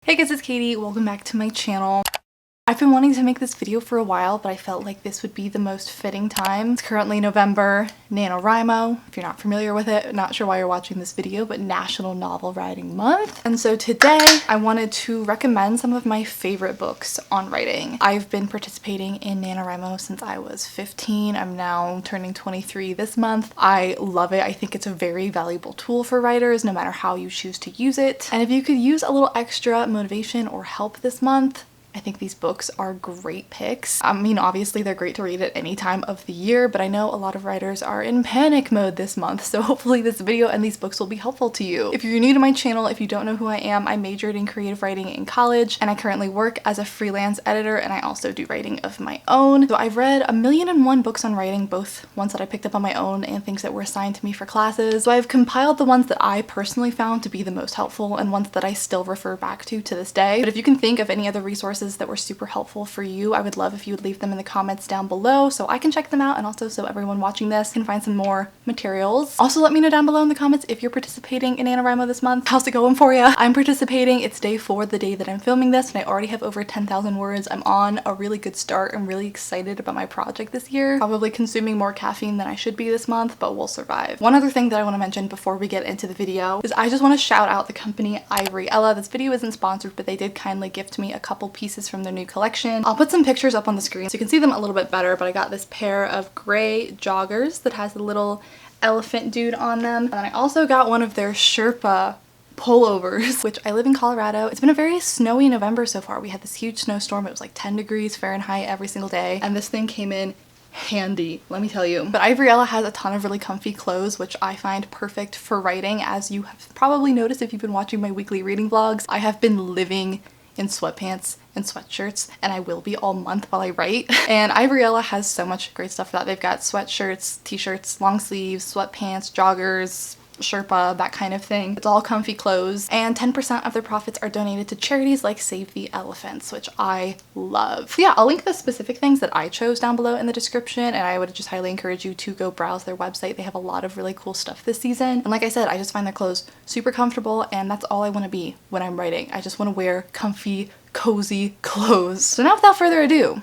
Hey guys, it's Katie. Welcome back to my channel. I've been wanting to make this video for a while, but I felt like this would be the most fitting time. It's currently November, NaNoWriMo. If you're not familiar with it, not sure why you're watching this video, but National Novel Writing Month. And so today I wanted to recommend some of my favorite books on writing. I've been participating in NaNoWriMo since I was 15. I'm now turning 23 this month. I love it. I think it's a very valuable tool for writers, no matter how you choose to use it. And if you could use a little extra motivation or help this month, I think these books are great picks. I mean, obviously they're great to read at any time of the year, but I know a lot of writers are in panic mode this month, so hopefully this video and these books will be helpful to you. If you're new to my channel, if you don't know who I am, I majored in creative writing in college, and I currently work as a freelance editor, and I also do writing of my own. So I've read 1,000,001 books on writing, both ones that I picked up on my own and things that were assigned to me for classes. So I've compiled the ones that I personally found to be the most helpful and ones that I still refer back to this day. But if you can think of any other resources that were super helpful for you, I would love if you would leave them in the comments down below so I can check them out, and also so everyone watching this can find some more materials. Also, let me know down below in the comments if you're participating in NaNoWriMo this month. How's it going for you? I'm participating. It's day 4, the day that I'm filming this, and I already have over 10,000 words. I'm on a really good start. I'm really excited about my project this year. Probably consuming more caffeine than I should be this month, but we'll survive. One other thing that I want to mention before we get into the video is I just want to shout out the company Ivory Ella. This video isn't sponsored, but they did kindly gift me a couple pieces from their new collection. I'll put some pictures up on the screen so you can see them a little bit better, but I got this pair of gray joggers that has a little elephant dude on them. And then I also got one of their Sherpa pullovers, which I live in Colorado. It's been a very snowy November so far. We had this huge snowstorm. It was like 10 degrees Fahrenheit every single day, and this thing came in handy, let me tell you. But Ivory Ella has a ton of really comfy clothes, which I find perfect for writing. As you have probably noticed if you've been watching my weekly reading vlogs, I have been living in sweatpants and sweatshirts, and I will be all month while I write. And Ivory Ella has so much great stuff for that. They've got sweatshirts, t-shirts, long sleeves, sweatpants, joggers, Sherpa, that kind of thing. It's all comfy clothes, and 10% of their profits are donated to charities like Save the Elephants, which I love. So yeah, I'll link the specific things that I chose down below in the description, and I would just highly encourage you to go browse their website. They have a lot of really cool stuff this season. And like I said, I just find their clothes super comfortable, and that's all I want to be when I'm writing. I just want to wear comfy, cozy clothes. So now without further ado,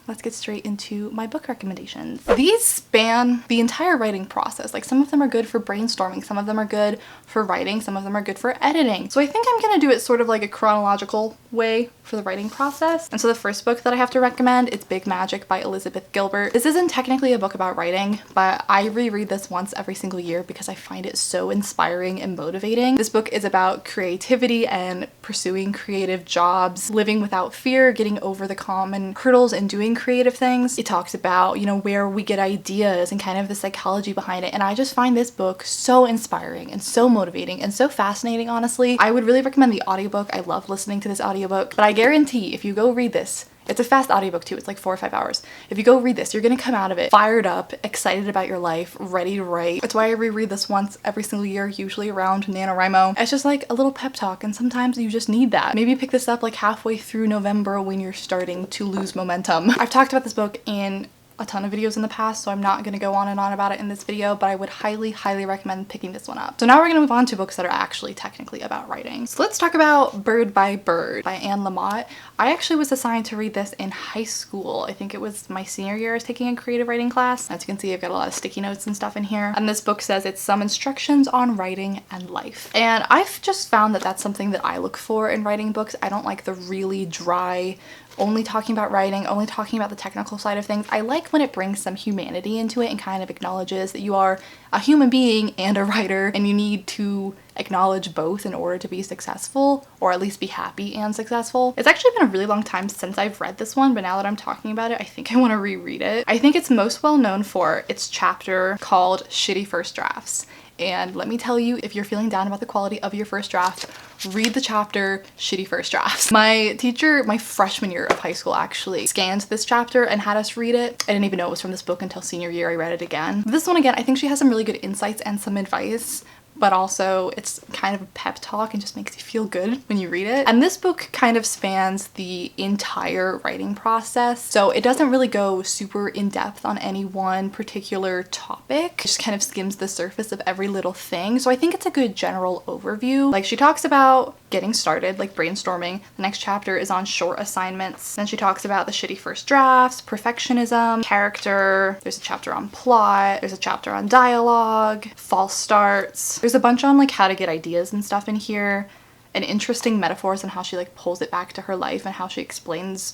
let's get straight into my book recommendations. These span the entire writing process. Like, some of them are good for brainstorming, some of them are good for writing, some of them are good for editing. So I think I'm gonna do it sort of like a chronological way for the writing process. And so the first book that I have to recommend is Big Magic by Elizabeth Gilbert. This isn't technically a book about writing, but I reread this once every single year because I find it so inspiring and motivating. This book is about creativity and pursuing creative jobs, living without fear, getting over the common hurdles and doing creative things. It talks about, you know, where we get ideas and kind of the psychology behind it. And I just find this book so inspiring and so motivating and so fascinating, honestly. I would really recommend the audiobook. I love listening to this audiobook, but I guarantee if you go read this, it's a fast audiobook too, it's like 4 or 5 hours. If you go read this, you're gonna come out of it fired up, excited about your life, ready to write. That's why I reread this once every single year, usually around NaNoWriMo. It's just like a little pep talk, and sometimes you just need that. Maybe pick this up like halfway through November when you're starting to lose momentum. I've talked about this book in a ton of videos in the past, so I'm not gonna go on and on about it in this video, but I would highly recommend picking this one up. So now we're gonna move on to books that are actually technically about writing. So let's talk about Bird by Bird by Anne Lamott. I actually was assigned to read this in high school. I think it was my senior year I was taking a creative writing class. As you can see, I've got a lot of sticky notes and stuff in here. And this book says it's some instructions on writing and life. And I've just found that that's something that I look for in writing books. I don't like the really dry, only talking about writing, only talking about the technical side of things. I like when it brings some humanity into it and kind of acknowledges that you are a human being and a writer, and you need to acknowledge both in order to be successful, or at least be happy and successful. It's actually been a really long time since I've read this one, but now that I'm talking about it, I think I want to reread it. I think it's most well known for its chapter called Shitty First Drafts. And let me tell you, if you're feeling down about the quality of your first draft, read the chapter Shitty First Drafts. My teacher, my freshman year of high school, actually scanned this chapter and had us read it. I didn't even know it was from this book until senior year. I read it again. This one, again, I think she has some really good insights and some advice, but also it's kind of a pep talk and just makes you feel good when you read it. And this book kind of spans the entire writing process, so it doesn't really go super in depth on any one particular topic. It just kind of skims the surface of every little thing, so I think it's a good general overview. Like, she talks about getting started, like brainstorming. The next chapter is on short assignments. Then she talks about the shitty first drafts, perfectionism, character. There's a chapter on plot. There's a chapter on dialogue, false starts. There's a bunch on like how to get ideas and stuff in here, and interesting metaphors and how she like pulls it back to her life and how she explains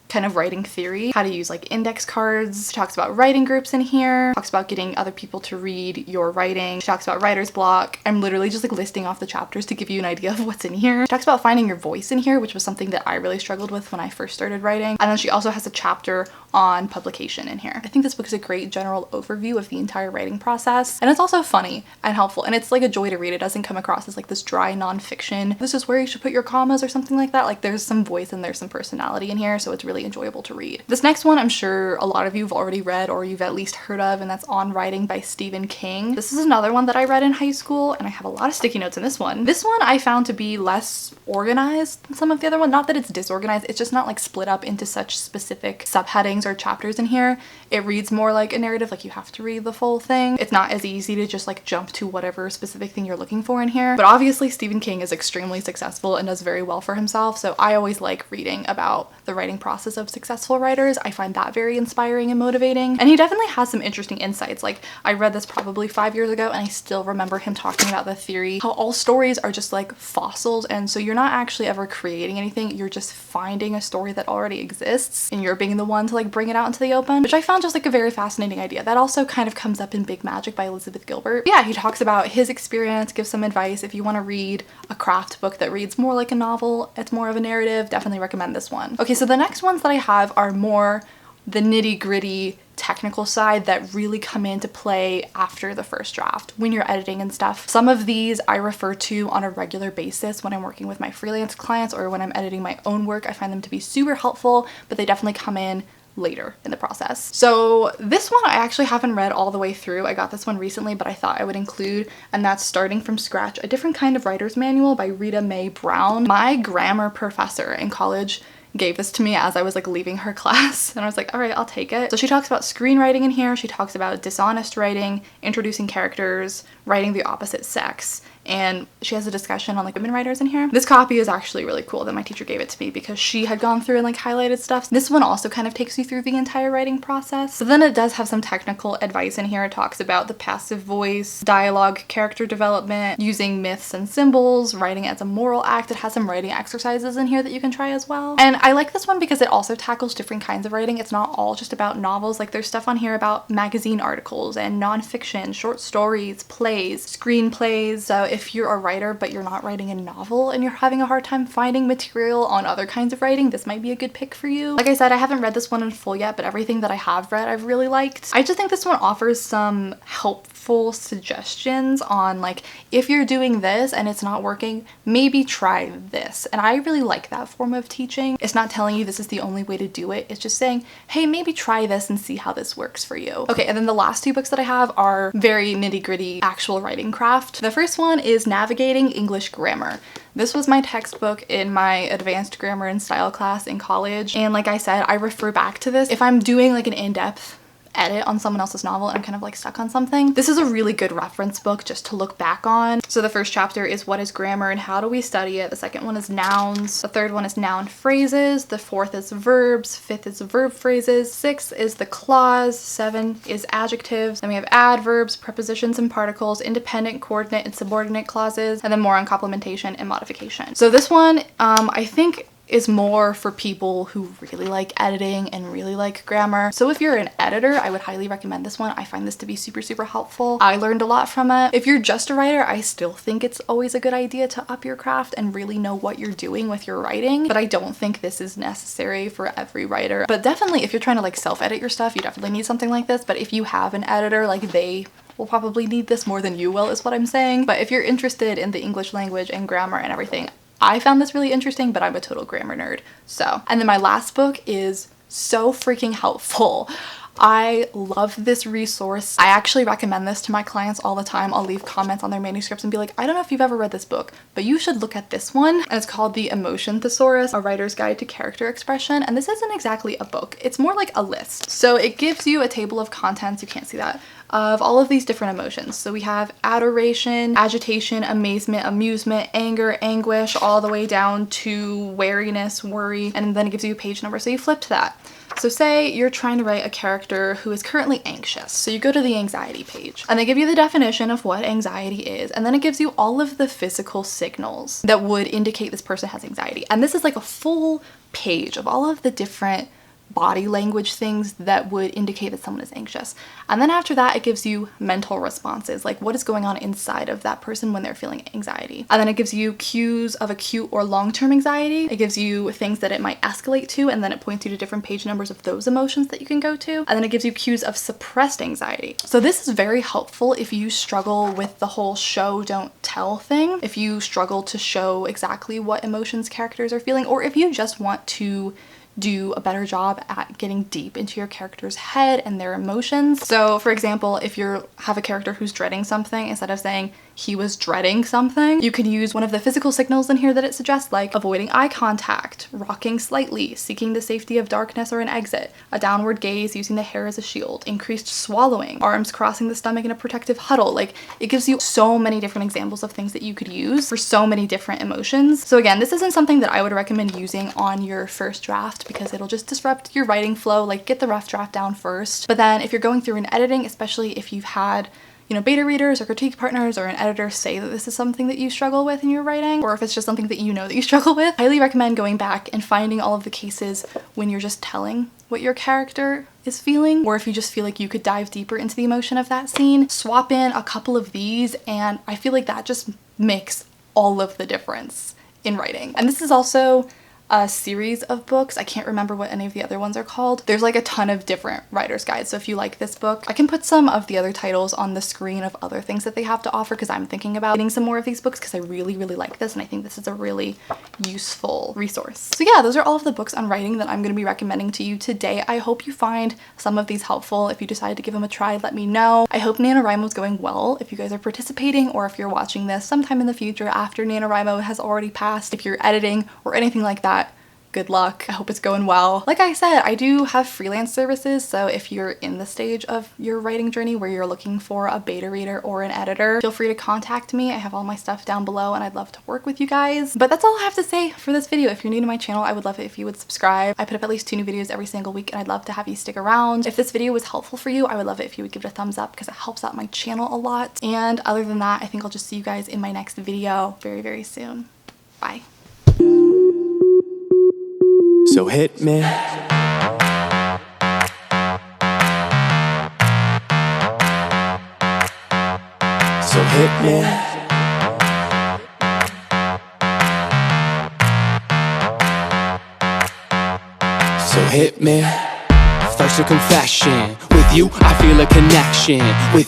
kind of writing theory, how to use like index cards. She talks about writing groups in here, talks about getting other people to read your writing. She talks about writer's block. I'm literally just like listing off the chapters to give you an idea of what's in here. She talks about finding your voice in here, which was something that I really struggled with when I first started writing. And then she also has a chapter on publication in here. I think this book is a great general overview of the entire writing process, and it's also funny and helpful, and it's like a joy to read. It doesn't come across as like this dry nonfiction, this is where you should put your commas or something like that. Like there's some voice and there's some personality in here, so it's really enjoyable to read. This next one I'm sure a lot of you have already read or you've at least heard of, and that's On Writing by Stephen King. This is another one that I read in high school, and I have a lot of sticky notes in this one. This one I found to be less organized than some of the other ones. Not that it's disorganized, it's just not like split up into such specific subheadings or chapters in here. It reads more like a narrative, like you have to read the full thing. It's not as easy to just like jump to whatever specific thing you're looking for in here. But obviously Stephen King is extremely successful and does very well for himself, so I always like reading about the writing process of successful writers. I find that very inspiring and motivating, and he definitely has some interesting insights. Like I read this probably 5 years ago and I still remember him talking about the theory how all stories are just like fossils, and so you're not actually ever creating anything, you're just finding a story that already exists and you're being the one to like bring it out into the open, which I found just like a very fascinating idea. That also kind of comes up in Big Magic by Elizabeth Gilbert. Yeah, he talks about his experience, gives some advice. If you want to read a craft book that reads more like a novel, it's more of a narrative, definitely recommend this one. Okay, so the next ones that I have are more the nitty-gritty technical side that really come into play after the first draft when you're editing and stuff. Some of these I refer to on a regular basis when I'm working with my freelance clients or when I'm editing my own work. I find them to be super helpful, but they definitely come in later in the process. So this one I actually haven't read all the way through. I got this one recently, but I thought I would include, and that's Starting from Scratch, A Different Kind of Writer's Manual by Rita Mae Brown. My grammar professor in college gave this to me as I was like leaving her class, and I was like, all right, I'll take it. So she talks about screenwriting in here. She talks about dishonest writing, introducing characters, writing the opposite sex, and she has a discussion on like women writers in here. This copy is actually really cool that my teacher gave it to me because she had gone through and like highlighted stuff. This one also kind of takes you through the entire writing process. So then it does have some technical advice in here. It talks about the passive voice, dialogue, character development, using myths and symbols, writing as a moral act. It has some writing exercises in here that you can try as well. And I like this one because it also tackles different kinds of writing. It's not all just about novels. Like there's stuff on here about magazine articles and nonfiction, short stories, plays, screenplays. So if you're a writer but you're not writing a novel and you're having a hard time finding material on other kinds of writing, this might be a good pick for you. Like I said, I haven't read this one in full yet, but everything that I have read I've really liked. I just think this one offers some helpful suggestions on like, if you're doing this and it's not working, maybe try this. And I really like that form of teaching. It's not telling you this is the only way to do it. It's just saying, hey, maybe try this and see how this works for you. Okay, and then the last two books that I have are very nitty-gritty actual writing craft. The first one is Navigating English Grammar. This was my textbook in my advanced grammar and style class in college, and like I said, I refer back to this if I'm doing like an in-depth edit on someone else's novel and I'm kind of like stuck on something. This is a really good reference book just to look back on. So the first chapter is what is grammar and how do we study it. The second one is nouns. The third one is noun phrases. The fourth is verbs. Fifth is verb phrases. Sixth is the clause. Seven is adjectives. Then we have adverbs, prepositions and particles, independent, coordinate, and subordinate clauses, and then more on complementation and modification. So this one, I think is more for people who really like editing and really like grammar. So if you're an editor, I would highly recommend this one. I find this to be super, super helpful. I learned a lot from it. If you're just a writer, I still think it's always a good idea to up your craft and really know what you're doing with your writing, but I don't think this is necessary for every writer. But definitely if you're trying to like self-edit your stuff, you definitely need something like this. But if you have an editor, like they will probably need this more than you will, is what I'm saying. But if you're interested in the English language and grammar and everything, I found this really interesting, but I'm a total grammar nerd. So, and then my last book is so freaking helpful. I love this resource. I actually recommend this to my clients all the time. I'll leave comments on their manuscripts and be like, I don't know if you've ever read this book, but you should look at this one. And it's called The Emotion Thesaurus, A Writer's Guide to Character Expression. And this isn't exactly a book. It's more like a list. So it gives you a table of contents. You can't see that. of all of these different emotions. So we have adoration, agitation, amazement, amusement, anger, anguish, all the way down to wariness, worry, and then it gives you a page number. So you flip to that. So say you're trying to write a character who is currently anxious. So you go to the anxiety page and they give you the definition of what anxiety is. And then it gives you all of the physical signals that would indicate this person has anxiety. And this is like a full page of all of the different body language things that would indicate that someone is anxious. And then after that, it gives you mental responses, like what is going on inside of that person when they're feeling anxiety. And then it gives you cues of acute or long-term anxiety. It gives you things that it might escalate to, and then it points you to different page numbers of those emotions that you can go to. And then it gives you cues of suppressed anxiety. So this is very helpful if you struggle with the whole show don't tell thing, if you struggle to show exactly what emotions characters are feeling, or if you just want to do a better job at getting deep into your character's head and their emotions. So for example, if you have a character who's dreading something, instead of saying he was dreading something, you could use one of the physical signals in here that it suggests, like avoiding eye contact, rocking slightly, seeking the safety of darkness or an exit, a downward gaze using the hair as a shield, increased swallowing, arms crossing the stomach in a protective huddle. Like, it gives you so many different examples of things that you could use for so many different emotions. So again, this isn't something that I would recommend using on your first draft because it'll just disrupt your writing flow. Like, get the rough draft down first. But then if you're going through and editing, especially if you've had, you know, beta readers or critique partners or an editor say that this is something that you struggle with in your writing, or if it's just something that you know that you struggle with, I highly recommend going back and finding all of the cases when you're just telling what your character is feeling, or if you just feel like you could dive deeper into the emotion of that scene, swap in a couple of these, and I feel like that just makes all of the difference in writing. And this is also a series of books. I can't remember what any of the other ones are called. There's like a ton of different writer's guides. So if you like this book, I can put some of the other titles on the screen of other things that they have to offer, because I'm thinking about getting some more of these books because I really, really like this, and I think this is a really useful resource. So yeah, those are all of the books on writing that I'm going to be recommending to you today. I hope you find some of these helpful. If you decide to give them a try, let me know. I hope NaNoWriMo is going well if you guys are participating, or if you're watching this sometime in the future after NaNoWriMo has already passed. If you're editing or anything like that, good luck. I hope it's going well. Like I said, I do have freelance services, so if you're in the stage of your writing journey where you're looking for a beta reader or an editor, feel free to contact me. I have all my stuff down below and I'd love to work with you guys. But that's all I have to say for this video. If you're new to my channel, I would love it if you would subscribe. I put up at least 2 new videos every single week and I'd love to have you stick around. If this video was helpful for you, I would love it if you would give it a thumbs up because it helps out my channel a lot. And other than that, I think I'll just see you guys in my next video very, very soon. Bye. So hit me. So hit me. So hit me. First a confession. With you, I feel a connection. With